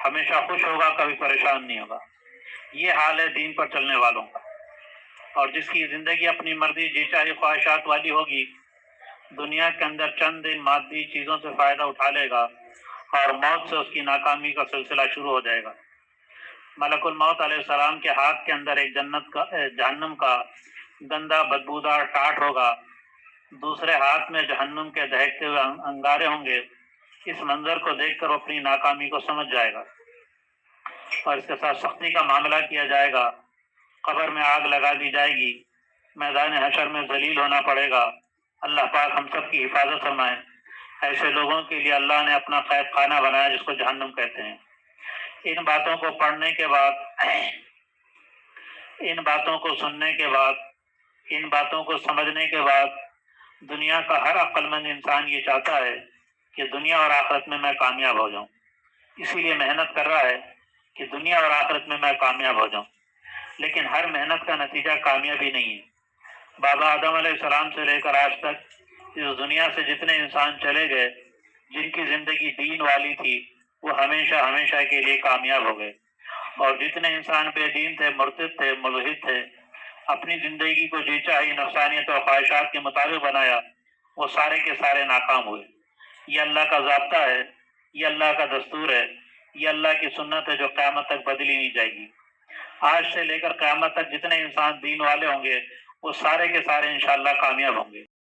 ہمیشہ خوش ہوگا، کبھی پریشان نہیں ہوگا۔ یہ حال ہے دین پر چلنے والوں کا۔ اور جس کی زندگی اپنی مرضی جی چاہے خواہشات والی ہوگی، دنیا کے اندر چند دن مادی چیزوں سے فائدہ اٹھا لے گا اور موت سے اس کی ناکامی کا سلسلہ شروع ہو جائے گا۔ ملک الموت علیہ السلام کے ہاتھ کے اندر ایک جہنم کا گندا بدبودار ٹاٹ ہوگا، دوسرے ہاتھ میں جہنم کے دہکتے ہوئے انگارے ہوں گے۔ اس منظر کو دیکھ کر وہ اپنی ناکامی کو سمجھ جائے گا اور اس کے ساتھ سختی کا معاملہ کیا جائے گا۔ قبر میں آگ لگا دی جائے گی، میدان حشر میں ذلیل ہونا پڑے گا۔ اللہ پاک ہم سب کی حفاظت فرمائے۔ ایسے لوگوں کے لیے اللہ نے اپنا قید خانہ بنایا جس کو جہنم کہتے ہیں۔ ان باتوں کو پڑھنے کے بعد، ان باتوں کو سننے کے بعد، ان باتوں کو سمجھنے کے بعد دنیا کا ہر عقل مند انسان یہ چاہتا ہے کہ دنیا اور آخرت میں کامیاب ہو جاؤں، اسی لیے محنت کر رہا ہے کہ دنیا اور آخرت میں کامیاب ہو جاؤں۔ لیکن ہر محنت کا نتیجہ کامیابی نہیں ہے۔ بابا آدم علیہ السلام سے لے کر آج تک اس دنیا سے جتنے انسان چلے گئے جن کی زندگی دین والی تھی، وہ ہمیشہ ہمیشہ کے لیے کامیاب ہو گئے، اور جتنے انسان بے دین تھے، مرتد تھے، ملحد تھے، اپنی زندگی کو جی چاہی نفسانیت اور خواہشات کے مطابق بنایا، وہ سارے کے سارے ناکام ہوئے۔ یہ اللہ کا ضابطہ ہے، یہ اللہ کا دستور ہے، یہ اللہ کی سنت ہے جو قیامت تک بدلی نہیں جائے گی۔ آج سے لے کر قیامت تک جتنے انسان دین والے ہوں گے وہ سارے کے سارے انشاءاللہ کامیاب ہوں گے۔